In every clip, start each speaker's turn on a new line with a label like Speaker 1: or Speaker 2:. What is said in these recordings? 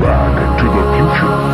Speaker 1: Back to the future.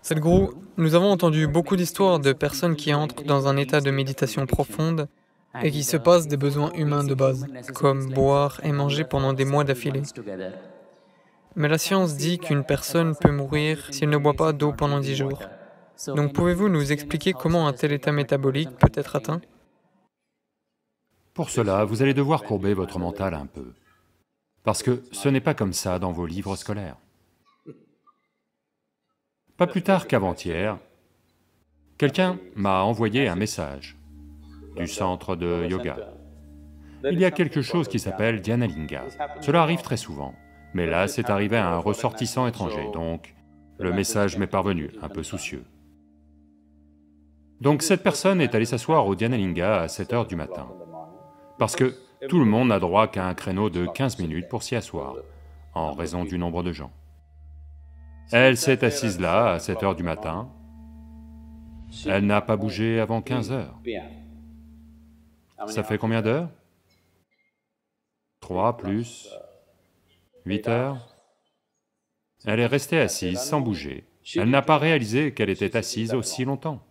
Speaker 2: Sadhguru, nous avons entendu beaucoup d'histoires de personnes qui entrent dans un état de méditation profonde et qui se passent des besoins humains de base, comme boire et manger pendant des mois d'affilée. Mais la science dit qu'une personne peut mourir s'il ne boit pas d'eau pendant 10 jours. Donc pouvez-vous nous expliquer comment un tel état métabolique peut être atteint?
Speaker 3: Pour cela, vous allez devoir courber votre mental un peu, parce que ce n'est pas comme ça dans vos livres scolaires. Pas plus tard qu'avant-hier, quelqu'un m'a envoyé un message du centre de yoga. Il y a quelque chose qui s'appelle Dhyanalinga. Cela arrive très souvent, mais là c'est arrivé à un ressortissant étranger, donc le message m'est parvenu, un peu soucieux. Donc cette personne est allée s'asseoir au Dhyanalinga à 7 heures du matin, parce que tout le monde n'a droit qu'à un créneau de 15 minutes pour s'y asseoir, en raison du nombre de gens. Elle s'est assise là à 7 heures du matin, elle n'a pas bougé avant 15 heures. Ça fait combien d'heures? 3 plus 8 heures. Elle est restée assise sans bouger. Elle n'a pas réalisé qu'elle était assise aussi longtemps.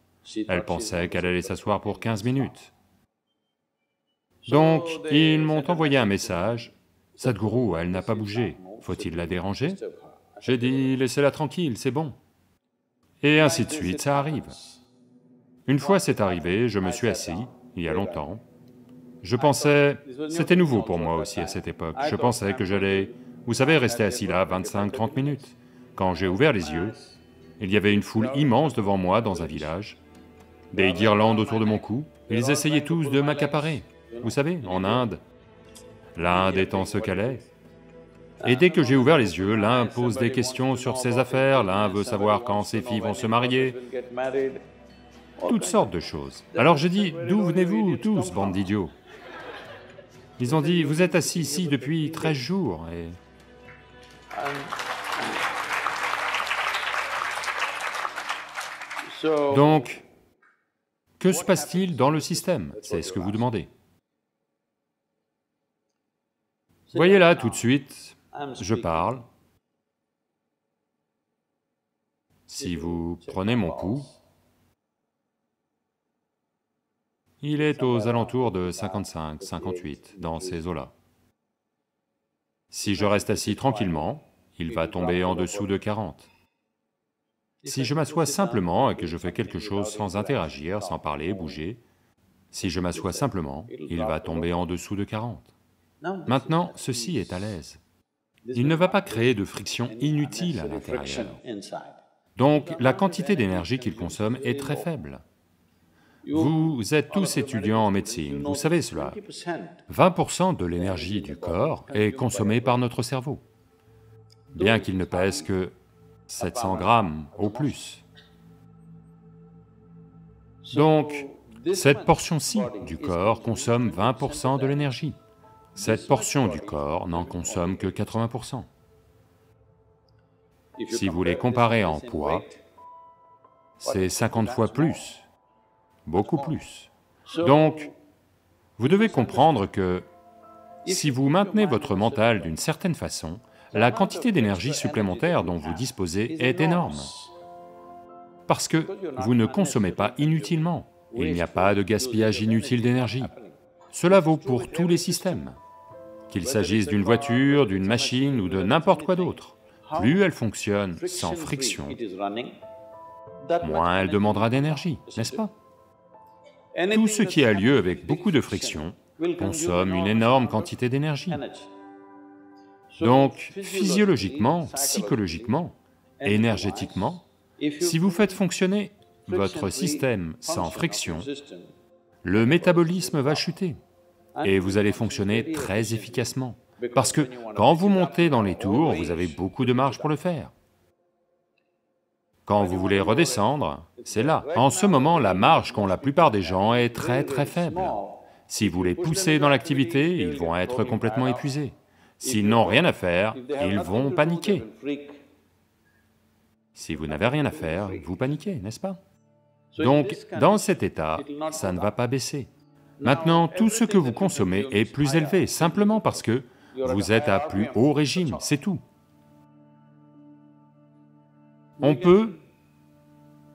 Speaker 3: Elle pensait qu'elle allait s'asseoir pour 15 minutes. Donc, ils m'ont envoyé un message, « Sadhguru, elle n'a pas bougé, faut-il la déranger ?» J'ai dit, laissez-la tranquille, c'est bon. Et ainsi de suite, ça arrive. Une fois c'est arrivé, je me suis assis, il y a longtemps. Je pensais, c'était nouveau pour moi aussi à cette époque, je pensais que j'allais, vous savez, rester assis là 25-30 minutes. Quand j'ai ouvert les yeux, il y avait une foule immense devant moi dans un village, des guirlandes autour de mon cou, Ils essayaient tous de m'accaparer. Vous savez, en Inde, l'Inde étant ce qu'elle est. Et dès que j'ai ouvert les yeux, l'un pose des questions sur ses affaires, l'un veut savoir quand ses filles vont se marier, toutes sortes de choses. Alors j'ai dit, d'où venez-vous tous, bande d'idiots? Ils ont dit, vous êtes assis ici depuis 13 jours et... Donc, que se passe-t-il dans le système? C'est ce que vous demandez. Voyez là, tout de suite, je parle. Si vous prenez mon pouls, il est aux alentours de 55, 58, dans ces eaux-là. Si je reste assis tranquillement, il va tomber en dessous de 40. Si je m'assois simplement et que je fais quelque chose sans interagir, sans parler, bouger, si je m'assois simplement, il va tomber en dessous de 40. Maintenant, ceci est à l'aise. Il ne va pas créer de friction inutile à l'intérieur. Donc, la quantité d'énergie qu'il consomme est très faible. Vous êtes tous étudiants en médecine, vous savez cela. 20% de l'énergie du corps est consommée par notre cerveau, bien qu'il ne pèse que 700 grammes au plus. Donc, cette portion-ci du corps consomme 20% de l'énergie. Cette portion du corps n'en consomme que 80%. Si vous les comparez en poids, c'est 50 fois plus, beaucoup plus. Donc, vous devez comprendre que si vous maintenez votre mental d'une certaine façon, la quantité d'énergie supplémentaire dont vous disposez est énorme. Parce que vous ne consommez pas inutilement, il n'y a pas de gaspillage inutile d'énergie. Cela vaut pour tous les systèmes, qu'il s'agisse d'une voiture, d'une machine ou de n'importe quoi d'autre. Plus elle fonctionne sans friction, moins elle demandera d'énergie, n'est-ce pas? Tout ce qui a lieu avec beaucoup de friction consomme une énorme quantité d'énergie. Donc, physiologiquement, psychologiquement, énergétiquement, si vous faites fonctionner votre système sans friction, le métabolisme va chuter et vous allez fonctionner très efficacement. Parce que quand vous montez dans les tours, vous avez beaucoup de marge pour le faire. Quand vous voulez redescendre, c'est là. En ce moment, la marge qu'ont la plupart des gens est très très faible. Si vous les poussez dans l'activité, ils vont être complètement épuisés. S'ils n'ont rien à faire, ils vont paniquer. Si vous n'avez rien à faire, vous paniquez, n'est-ce pas? Donc, dans cet état, ça ne va pas baisser. Maintenant, tout ce que vous consommez est plus élevé, simplement parce que vous êtes à plus haut régime, c'est tout. On peut,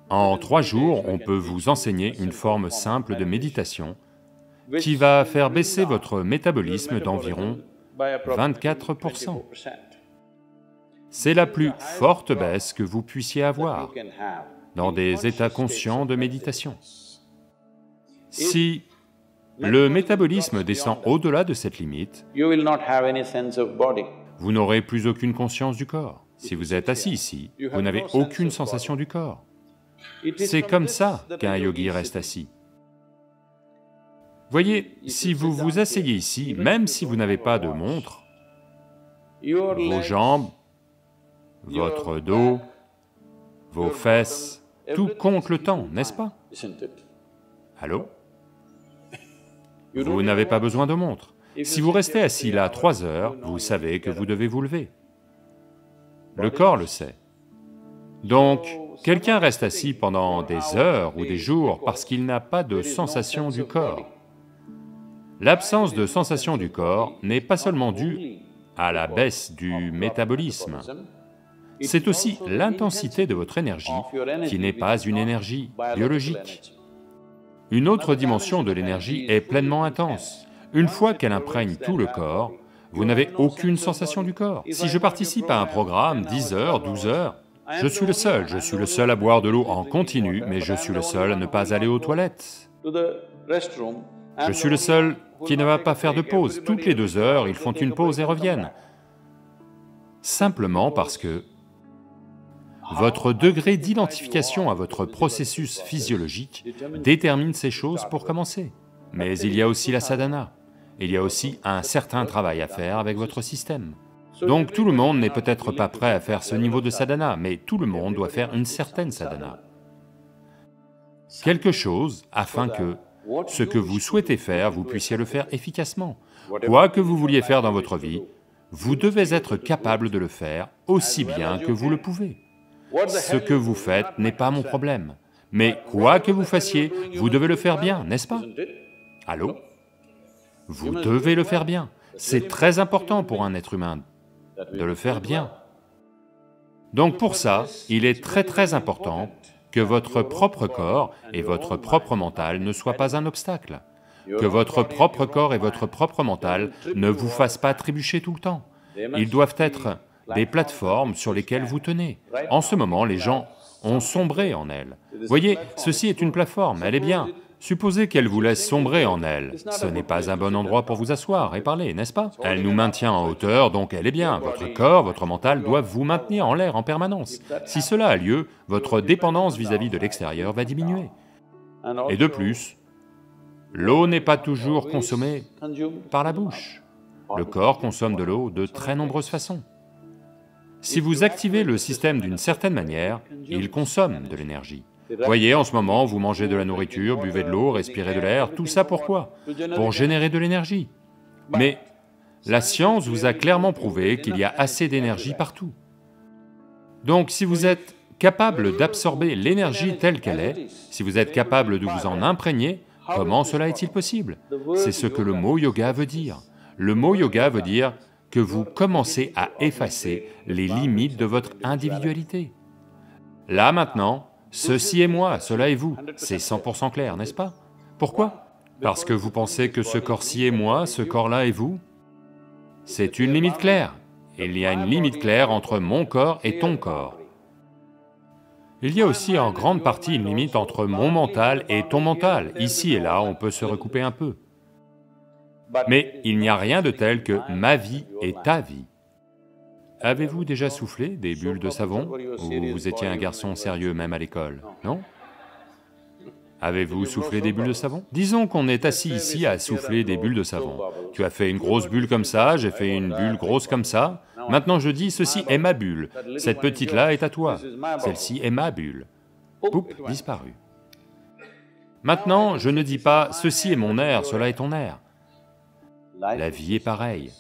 Speaker 3: en 3 jours, on peut vous enseigner une forme simple de méditation qui va faire baisser votre métabolisme d'environ 24%. C'est la plus forte baisse que vous puissiez avoir dans des états conscients de méditation. Si le métabolisme descend au-delà de cette limite, vous n'aurez plus aucune conscience du corps. Si vous êtes assis ici, vous n'avez aucune sensation du corps. C'est comme ça qu'un yogi reste assis. Voyez, si vous vous asseyez ici, même si vous n'avez pas de montre, vos jambes, votre dos, vos fesses, tout compte le temps, n'est-ce pas? Allô? Vous n'avez pas besoin de montre. Si vous restez assis là 3 heures, vous savez que vous devez vous lever. Le corps le sait. Donc, quelqu'un reste assis pendant des heures ou des jours parce qu'il n'a pas de sensation du corps. L'absence de sensation du corps n'est pas seulement due à la baisse du métabolisme, c'est aussi l'intensité de votre énergie qui n'est pas une énergie biologique. Une autre dimension de l'énergie est pleinement intense. Une fois qu'elle imprègne tout le corps, vous n'avez aucune sensation du corps. Si je participe à un programme 10 heures, 12 heures, je suis le seul à boire de l'eau en continu, mais je suis le seul à ne pas aller aux toilettes. Je suis le seul qui ne va pas faire de pause. Toutes les 2 heures, ils font une pause et reviennent. Simplement parce que Votre degré d'identification à votre processus physiologique détermine ces choses pour commencer. Mais il y a aussi la sadhana, il y a aussi un certain travail à faire avec votre système. Donc tout le monde n'est peut-être pas prêt à faire ce niveau de sadhana, mais tout le monde doit faire une certaine sadhana. Quelque chose afin que ce que vous souhaitez faire, vous puissiez le faire efficacement. Quoi que vous vouliez faire dans votre vie, vous devez être capable de le faire aussi bien que vous le pouvez. Ce que vous faites n'est pas mon problème, mais quoi que vous fassiez, vous devez le faire bien, n'est-ce pas? Allô? Vous devez le faire bien. C'est très important pour un être humain de le faire bien. Donc pour ça, il est très important que votre propre corps et votre propre mental ne soient pas un obstacle, que votre propre corps et votre propre mental ne vous fassent pas trébucher tout le temps. Ils doivent être des plateformes sur lesquelles vous tenez. En ce moment, les gens ont sombré en elles. Voyez, ceci est une plateforme, elle est bien. Supposez qu'elle vous laisse sombrer en elle, ce n'est pas un bon endroit pour vous asseoir et parler, n'est-ce pas? Elle nous maintient en hauteur, donc elle est bien. Votre corps, votre mental doivent vous maintenir en l'air en permanence. Si cela a lieu, votre dépendance vis-à-vis de l'extérieur va diminuer. Et de plus, l'eau n'est pas toujours consommée par la bouche. Le corps consomme de l'eau de très nombreuses façons. Si vous activez le système d'une certaine manière, il consomme de l'énergie. Voyez, en ce moment, vous mangez de la nourriture, buvez de l'eau, respirez de l'air, tout ça pourquoi? Pour générer de l'énergie. Mais la science vous a clairement prouvé qu'il y a assez d'énergie partout. Donc si vous êtes capable d'absorber l'énergie telle qu'elle est, si vous êtes capable de vous en imprégner, comment cela est-il possible? C'est ce que le mot yoga veut dire. Le mot yoga veut dire que vous commencez à effacer les limites de votre individualité. Là maintenant, ceci est moi, cela est vous, c'est 100% clair, n'est-ce pas? Pourquoi? Parce que vous pensez que ce corps-ci est moi, ce corps-là est vous? C'est une limite claire. Il y a une limite claire entre mon corps et ton corps. Il y a aussi en grande partie une limite entre mon mental et ton mental. Ici et là, on peut se recouper un peu. Mais il n'y a rien de tel que ma vie et ta vie. Avez-vous déjà soufflé des bulles de savon? Ou vous étiez un garçon sérieux même à l'école, non? Avez-vous soufflé des bulles de savon? Disons qu'on est assis ici à souffler des bulles de savon. Tu as fait une grosse bulle comme ça, j'ai fait une bulle grosse comme ça. Maintenant je dis, ceci est ma bulle, cette petite-là est à toi, celle-ci est ma bulle. Poup, disparu. Maintenant, je ne dis pas, ceci est mon air, cela est ton air. La vie est pareille.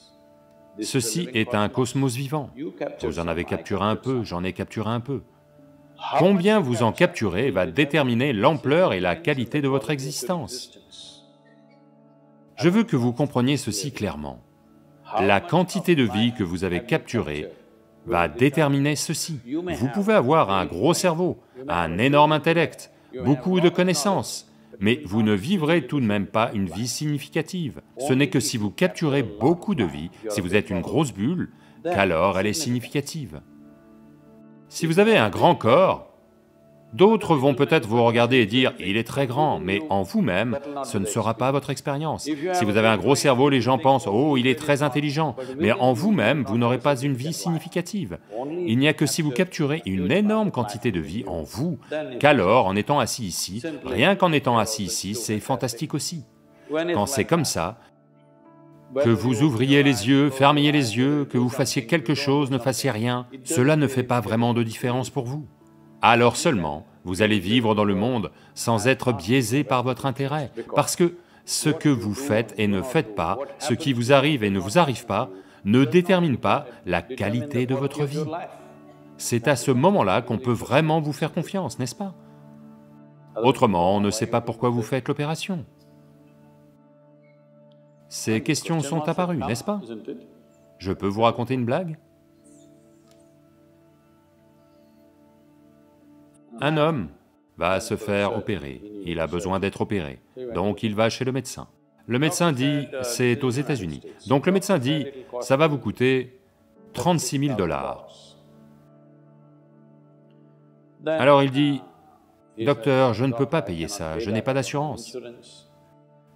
Speaker 3: Ceci est un cosmos vivant. Vous en avez capturé un peu, j'en ai capturé un peu. Combien vous en capturez va déterminer l'ampleur et la qualité de votre existence. Je veux que vous compreniez ceci clairement. La quantité de vie que vous avez capturée va déterminer ceci. Vous pouvez avoir un gros cerveau, un énorme intellect, beaucoup de connaissances, mais vous ne vivrez tout de même pas une vie significative. Ce n'est que si vous capturez beaucoup de vie, si vous êtes une grosse bulle, qu'alors elle est significative. Si vous avez un grand corps, d'autres vont peut-être vous regarder et dire « il est très grand », mais en vous-même, ce ne sera pas votre expérience. Si vous avez un gros cerveau, les gens pensent « oh, il est très intelligent », mais en vous-même, vous n'aurez pas une vie significative. Il n'y a que si vous capturez une énorme quantité de vie en vous, qu'alors, en étant assis ici, rien qu'en étant assis ici, c'est fantastique aussi. Quand c'est comme ça, que vous ouvriez les yeux, fermiez les yeux, que vous fassiez quelque chose, ne fassiez rien, cela ne fait pas vraiment de différence pour vous. Alors seulement, vous allez vivre dans le monde sans être biaisé par votre intérêt, parce que ce que vous faites et ne faites pas, ce qui vous arrive et ne vous arrive pas, ne détermine pas la qualité de votre vie. C'est à ce moment-là qu'on peut vraiment vous faire confiance, n'est-ce pas? Autrement, on ne sait pas pourquoi vous faites l'opération. Ces questions sont apparues, n'est-ce pas? Je peux vous raconter une blague? Un homme va se faire opérer, il a besoin d'être opéré, donc il va chez le médecin. Le médecin dit, c'est aux États-Unis, donc le médecin dit, ça va vous coûter 36 000 $. Alors il dit, docteur, je ne peux pas payer ça, je n'ai pas d'assurance.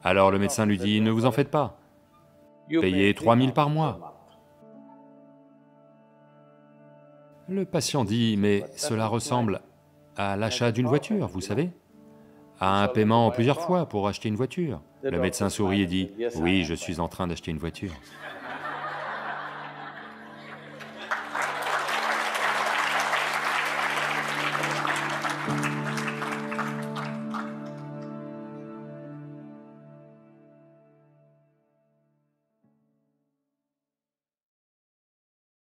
Speaker 3: Alors le médecin lui dit, ne vous en faites pas, payez 3 000 par mois. Le patient dit, mais cela ressemble à l'achat d'une voiture, vous savez, à un paiement en plusieurs fois pour acheter une voiture. Le médecin sourit et dit, oui, je suis en train d'acheter une voiture.